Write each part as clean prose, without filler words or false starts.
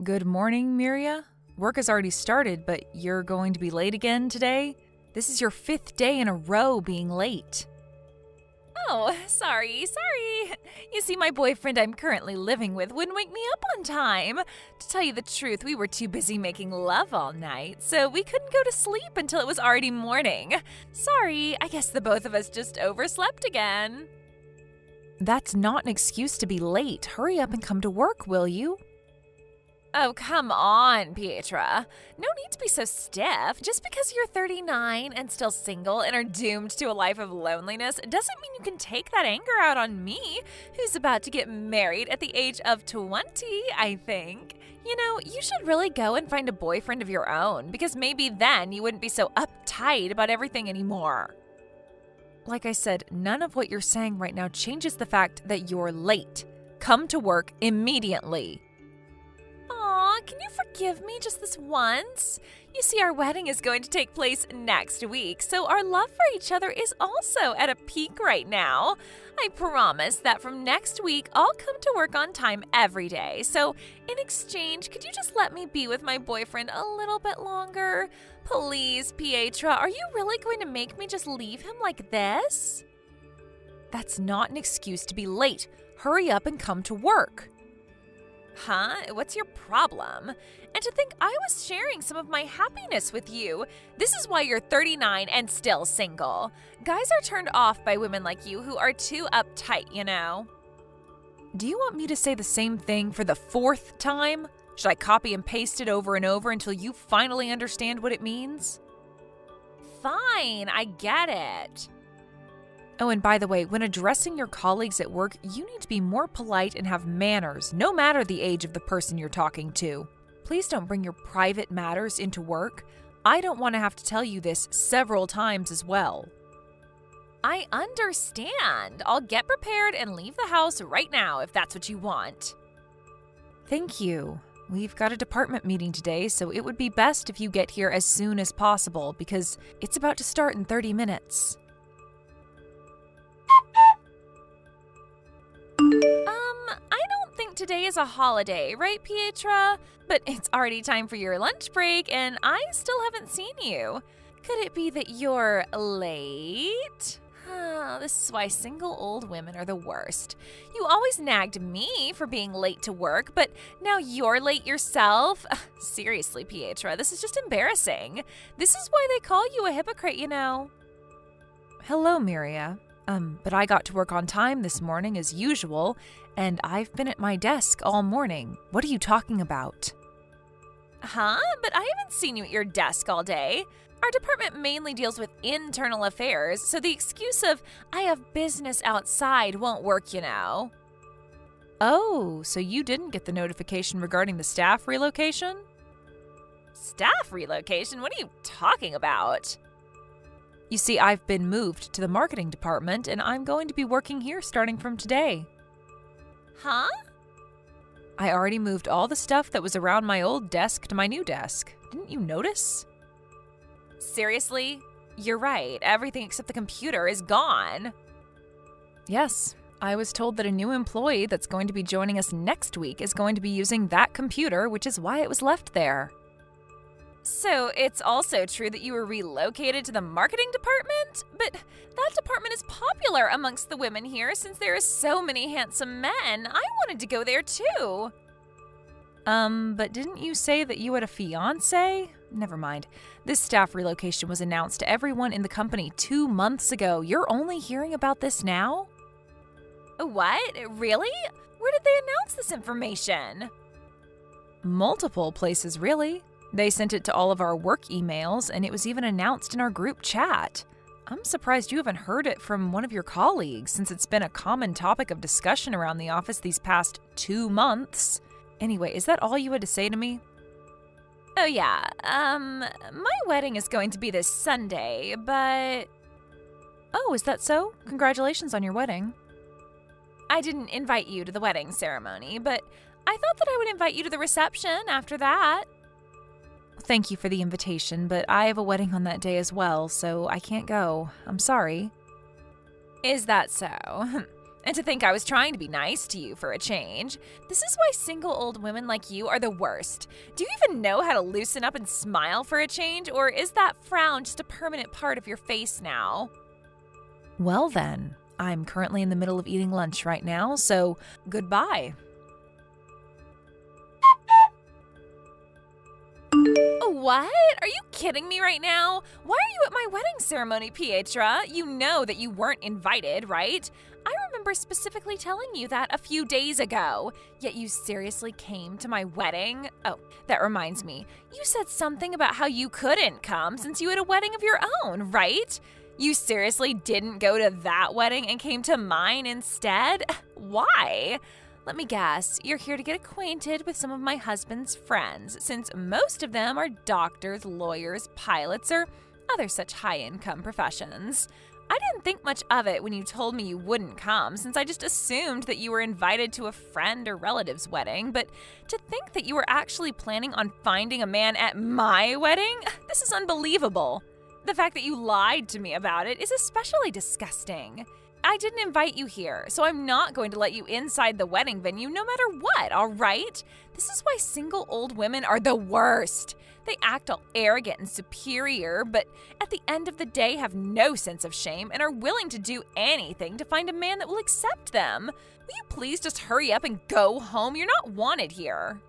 Good morning, Miria. Work has already started, but you're going to be late again today? This is your 5th day in a row being late. Oh, sorry. You see, my boyfriend I'm currently living with wouldn't wake me up on time. To tell you the truth, we were too busy making love all night, so we couldn't go to sleep until it was already morning. Sorry, I guess the both of us just overslept again. That's not an excuse to be late. Hurry up and come to work, will you? Oh, come on, Pietra. No need to be so stiff. Just because you're 39 and still single and are doomed to a life of loneliness doesn't mean you can take that anger out on me, who's about to get married at the age of 20, I think. You know, you should really go and find a boyfriend of your own, because maybe then you wouldn't be so uptight about everything anymore. Like I said, none of what you're saying right now changes the fact that you're late. Come to work immediately. Aw, can you forgive me just this once? You see, our wedding is going to take place next week, so our love for each other is also at a peak right now. I promise that from next week, I'll come to work on time every day. So, in exchange, could you just let me be with my boyfriend a little bit longer? Please, Pietra, are you really going to make me just leave him like this? That's not an excuse to be late. Hurry up and come to work. Huh? What's your problem? And to think I was sharing some of my happiness with you. This is why you're 39 and still single. Guys are turned off by women like you who are too uptight, you know. Do you want me to say the same thing for the 4th time? Should I copy and paste it over and over until you finally understand what it means? Fine, I get it. Oh, and by the way, when addressing your colleagues at work, you need to be more polite and have manners, no matter the age of the person you're talking to. Please don't bring your private matters into work. I don't want to have to tell you this several times as well. I understand. I'll get prepared and leave the house right now if that's what you want. Thank you. We've got a department meeting today, so it would be best if you get here as soon as possible because it's about to start in 30 minutes. I don't think today is a holiday, right, Pietra? But it's already time for your lunch break, and I still haven't seen you. Could it be that you're late? This is why single old women are the worst. You always nagged me for being late to work, but now you're late yourself? Seriously, Pietra, this is just embarrassing. This is why they call you a hypocrite, you know. Hello, Miria. But I got to work on time this morning as usual, and I've been at my desk all morning. What are you talking about? Huh? But I haven't seen you at your desk all day. Our department mainly deals with internal affairs, so the excuse of, I have business outside won't work, you know. Oh, so you didn't get the notification regarding the staff relocation? Staff relocation? What are you talking about? You see, I've been moved to the marketing department, and I'm going to be working here starting from today. Huh? I already moved all the stuff that was around my old desk to my new desk. Didn't you notice? Seriously? You're right. Everything except the computer is gone. Yes, I was told that a new employee that's going to be joining us next week is going to be using that computer, which is why it was left there. So it's also true that you were relocated to the marketing department? But that department is popular amongst the women here since there are so many handsome men. I wanted to go there too. But didn't you say that you had a fiancé? Never mind. This staff relocation was announced to everyone in the company 2 months ago. You're only hearing about this now? What? Really? Where did they announce this information? Multiple places, really. They sent it to all of our work emails, and it was even announced in our group chat. I'm surprised you haven't heard it from one of your colleagues, since it's been a common topic of discussion around the office these past 2 months. Anyway, is that all you had to say to me? Oh yeah, my wedding is going to be this Sunday, but... Oh, is that so? Congratulations on your wedding. I didn't invite you to the wedding ceremony, but I thought that I would invite you to the reception after that. Thank you for the invitation, but I have a wedding on that day as well, so I can't go. I'm sorry. Is that so? And to think I was trying to be nice to you for a change. This is why single old women like you are the worst. Do you even know how to loosen up and smile for a change, or is that frown just a permanent part of your face now? Well then, I'm currently in the middle of eating lunch right now, so goodbye. What? Are you kidding me right now? Why are you at my wedding ceremony, Pietra? You know that you weren't invited, right? I remember specifically telling you that a few days ago. Yet you seriously came to my wedding? Oh, that reminds me. You said something about how you couldn't come since you had a wedding of your own, right? You seriously didn't go to that wedding and came to mine instead? Why? Let me guess, you're here to get acquainted with some of my husband's friends, since most of them are doctors, lawyers, pilots, or other such high-income professions. I didn't think much of it when you told me you wouldn't come, since I just assumed that you were invited to a friend or relative's wedding, but to think that you were actually planning on finding a man at my wedding? This is unbelievable. The fact that you lied to me about it is especially disgusting. I didn't invite you here, so I'm not going to let you inside the wedding venue no matter what, all right? This is why single old women are the worst. They act all arrogant and superior, but at the end of the day have no sense of shame and are willing to do anything to find a man that will accept them. Will you please just hurry up and go home? You're not wanted here.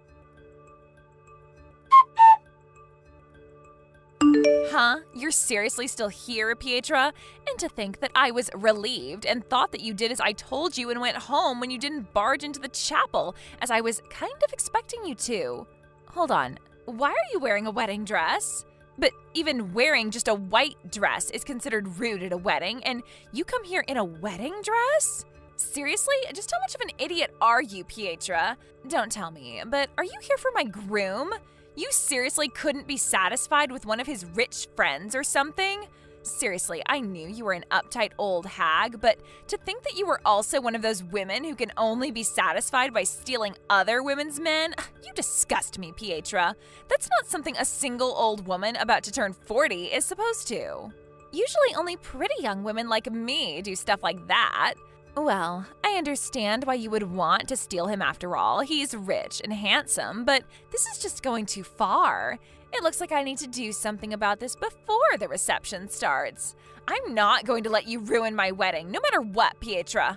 Huh? You're seriously still here, Pietra? And to think that I was relieved and thought that you did as I told you and went home when you didn't barge into the chapel, as I was kind of expecting you to. Hold on, why are you wearing a wedding dress? But even wearing just a white dress is considered rude at a wedding, and you come here in a wedding dress? Seriously? Just how much of an idiot are you, Pietra? Don't tell me, but are you here for my groom? You seriously couldn't be satisfied with one of his rich friends or something? Seriously, I knew you were an uptight old hag, but to think that you were also one of those women who can only be satisfied by stealing other women's men? You disgust me, Pietra. That's not something a single old woman about to turn 40 is supposed to. Usually only pretty young women like me do stuff like that. Well, I understand why you would want to steal him after all. He's rich and handsome, but this is just going too far. It looks like I need to do something about this before the reception starts. I'm not going to let you ruin my wedding, no matter what, Pietra.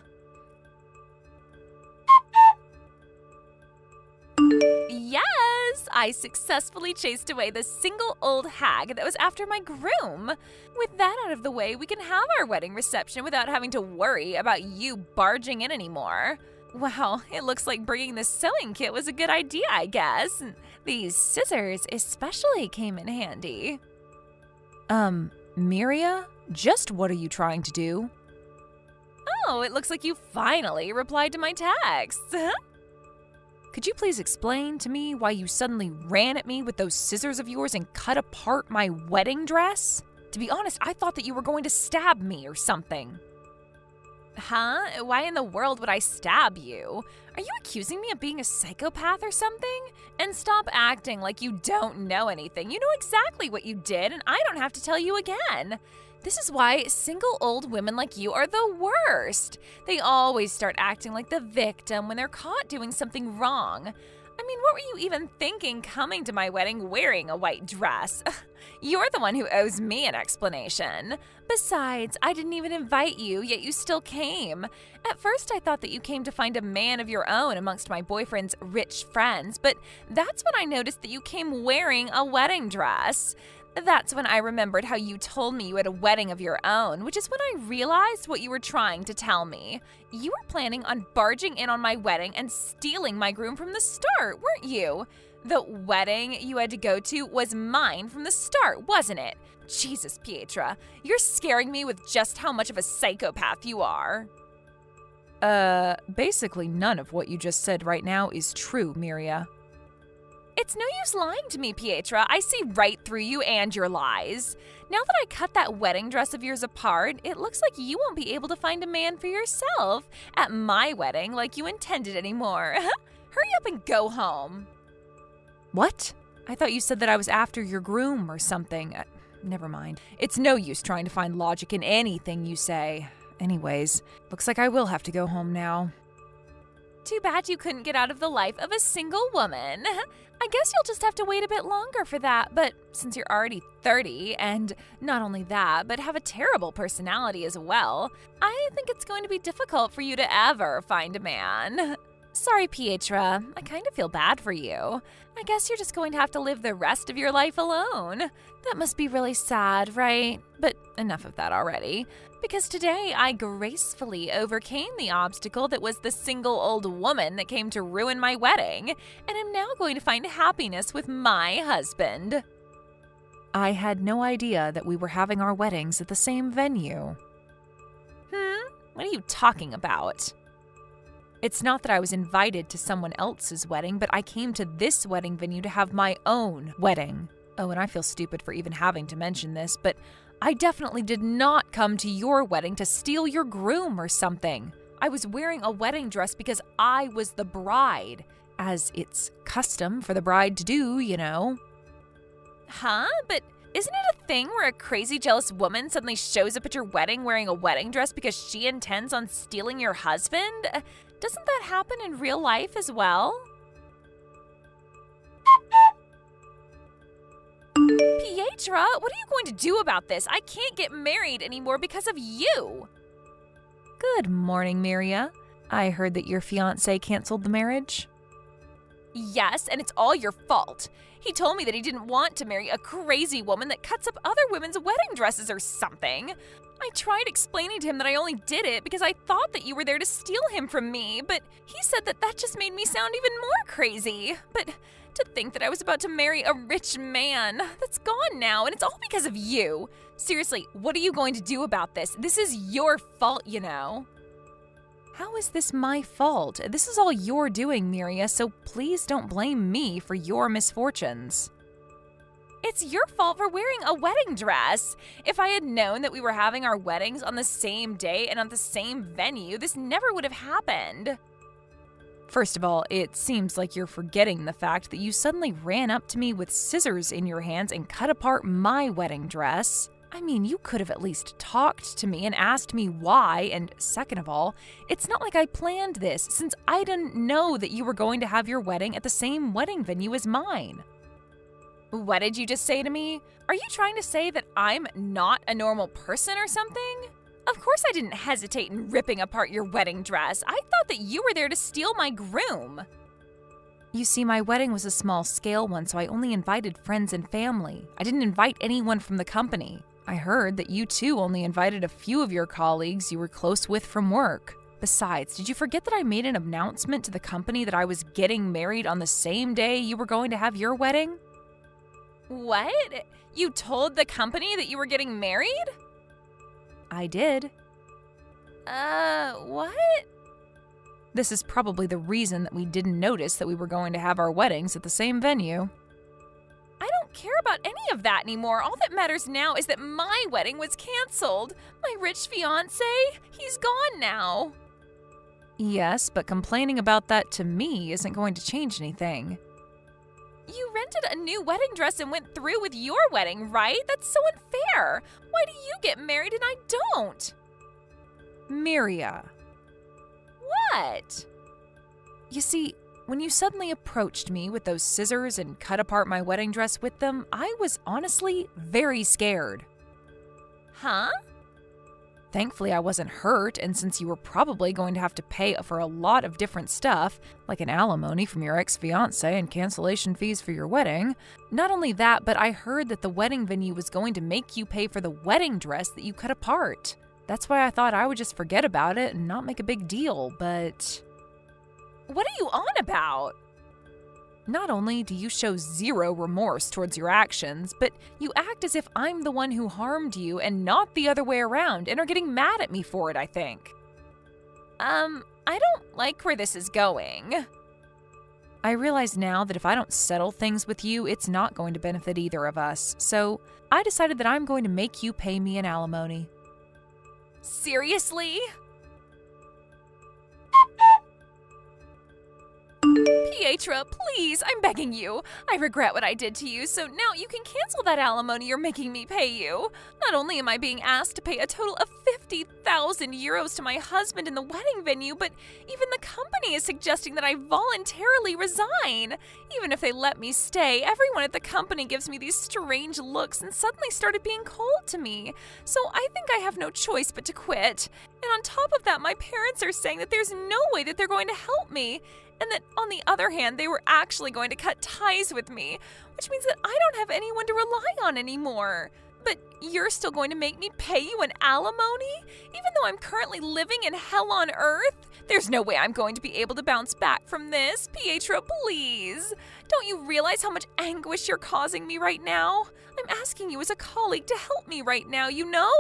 Yes, I successfully chased away the single old hag that was after my groom. With that out of the way, we can have our wedding reception without having to worry about you barging in anymore. Wow, it looks like bringing the sewing kit was a good idea, I guess. These scissors especially came in handy. Miria, just what are you trying to do? Oh, it looks like you finally replied to my text. Could you please explain to me why you suddenly ran at me with those scissors of yours and cut apart my wedding dress? To be honest, I thought that you were going to stab me or something. Huh? Why in the world would I stab you? Are you accusing me of being a psychopath or something? And stop acting like you don't know anything. You know exactly what you did, and I don't have to tell you again. This is why single old women like you are the worst. They always start acting like the victim when they're caught doing something wrong. I mean, what were you even thinking coming to my wedding wearing a white dress? You're the one who owes me an explanation. Besides, I didn't even invite you, yet you still came. At first, I thought that you came to find a man of your own amongst my boyfriend's rich friends, but that's when I noticed that you came wearing a wedding dress. That's when I remembered how you told me you had a wedding of your own, which is when I realized what you were trying to tell me. You were planning on barging in on my wedding and stealing my groom from the start, weren't you? The wedding you had to go to was mine from the start, wasn't it? Jesus, Pietra, you're scaring me with just how much of a psychopath you are. Basically none of what you just said right now is true, Miria. It's no use lying to me, Pietra. I see right through you and your lies. Now that I cut that wedding dress of yours apart, it looks like you won't be able to find a man for yourself at my wedding like you intended anymore. Hurry up and go home. What? I thought you said that I was after your groom or something. Never mind. It's no use trying to find logic in anything you say. Anyways, looks like I will have to go home now. Too bad you couldn't get out of the life of a single woman. I guess you'll just have to wait a bit longer for that, but since you're already 30, and not only that, but have a terrible personality as well, I think it's going to be difficult for you to ever find a man. Sorry, Pietra, I kind of feel bad for you. I guess you're just going to have to live the rest of your life alone. That must be really sad, right? But enough of that already. Because today I gracefully overcame the obstacle that was the single old woman that came to ruin my wedding, and am now going to find happiness with my husband. I had no idea that we were having our weddings at the same venue. What are you talking about? It's not that I was invited to someone else's wedding, but I came to this wedding venue to have my own wedding. Oh, and I feel stupid for even having to mention this, but I definitely did not come to your wedding to steal your groom or something. I was wearing a wedding dress because I was the bride, as it's custom for the bride to do, you know. Huh? But isn't it a thing where a crazy jealous woman suddenly shows up at your wedding wearing a wedding dress because she intends on stealing your husband? Doesn't that happen in real life as well? Pietra, what are you going to do about this? I can't get married anymore because of you. Good morning, Miria. I heard that your fiancé canceled the marriage. Yes, and it's all your fault. He told me that he didn't want to marry a crazy woman that cuts up other women's wedding dresses or something. I tried explaining to him that I only did it because I thought that you were there to steal him from me, but he said that that just made me sound even more crazy. But to think that I was about to marry a rich man, that's gone now, and it's all because of you. Seriously, what are you going to do about this? This is your fault, you know. How is this my fault? This is all you're doing, Miria, so please don't blame me for your misfortunes. It's your fault for wearing a wedding dress. If I had known that we were having our weddings on the same day and at the same venue, this never would have happened. First of all, it seems like you're forgetting the fact that you suddenly ran up to me with scissors in your hands and cut apart my wedding dress. I mean, you could have at least talked to me and asked me why, and second of all, it's not like I planned this, since I didn't know that you were going to have your wedding at the same wedding venue as mine. What did you just say to me? Are you trying to say that I'm not a normal person or something? Of course I didn't hesitate in ripping apart your wedding dress. I thought that you were there to steal my groom. You see, my wedding was a small-scale one, so I only invited friends and family. I didn't invite anyone from the company. I heard that you too only invited a few of your colleagues you were close with from work. Besides, did you forget that I made an announcement to the company that I was getting married on the same day you were going to have your wedding? What? You told the company that you were getting married? I did. What? This is probably the reason that we didn't notice that we were going to have our weddings at the same venue. I don't care about any of that anymore. All that matters now is that my wedding was canceled. My rich fiancé, he's gone now. Yes, but complaining about that to me isn't going to change anything. You rented a new wedding dress and went through with your wedding, right? That's so unfair. Why do you get married and I don't? Miria. What? You see, when you suddenly approached me with those scissors and cut apart my wedding dress with them, I was honestly very scared. Huh? Thankfully, I wasn't hurt, and since you were probably going to have to pay for a lot of different stuff, like an alimony from your ex-fiancé and cancellation fees for your wedding, not only that, but I heard that the wedding venue was going to make you pay for the wedding dress that you cut apart. That's why I thought I would just forget about it and not make a big deal, but... What are you on about? Not only do you show zero remorse towards your actions, but you act as if I'm the one who harmed you and not the other way around and are getting mad at me for it, I think. I don't like where this is going. I realize now that if I don't settle things with you, it's not going to benefit either of us, so I decided that I'm going to make you pay me an alimony. Seriously? Pietra, please, I'm begging you. I regret what I did to you, so now you can cancel that alimony you're making me pay you. Not only am I being asked to pay a total of 50,000 euros to my husband in the wedding venue, but even the company is suggesting that I voluntarily resign. Even if they let me stay, everyone at the company gives me these strange looks and suddenly started being cold to me. So I think I have no choice but to quit. And on top of that, my parents are saying that there's no way that they're going to help me. And that, on the other hand, they were actually going to cut ties with me, which means that I don't have anyone to rely on anymore. But you're still going to make me pay you an alimony? Even though I'm currently living in hell on earth? There's no way I'm going to be able to bounce back from this. Pietra, please. Don't you realize how much anguish you're causing me right now? I'm asking you as a colleague to help me right now, you know?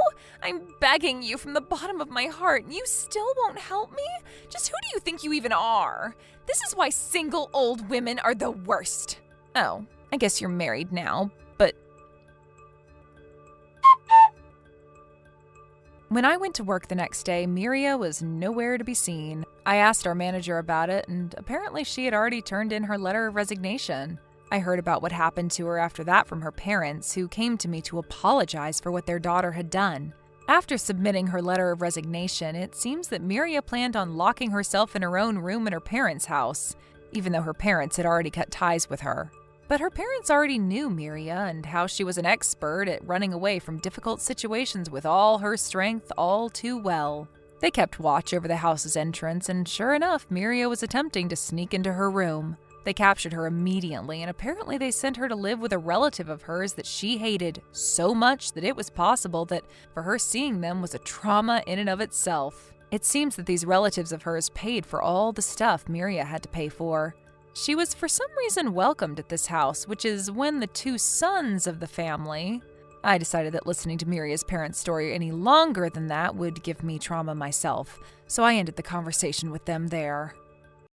I'm begging you from the bottom of my heart, and you still won't help me? Just who do you think you even are? This is why single old women are the worst. Oh, I guess you're married now, but... When I went to work the next day, Miria was nowhere to be seen. I asked our manager about it, and apparently she had already turned in her letter of resignation. I heard about what happened to her after that from her parents, who came to me to apologize for what their daughter had done. After submitting her letter of resignation, it seems that Miria planned on locking herself in her own room in her parents' house, even though her parents had already cut ties with her. But her parents already knew Miria and how she was an expert at running away from difficult situations with all her strength all too well. They kept watch over the house's entrance, and sure enough, Miria was attempting to sneak into her room. They captured her immediately, and apparently they sent her to live with a relative of hers that she hated so much that it was possible that for her seeing them was a trauma in and of itself. It seems that these relatives of hers paid for all the stuff Miria had to pay for. She was for some reason welcomed at this house, which is when the two sons of the family... I decided that listening to Miria's parents' story any longer than that would give me trauma myself, so I ended the conversation with them there.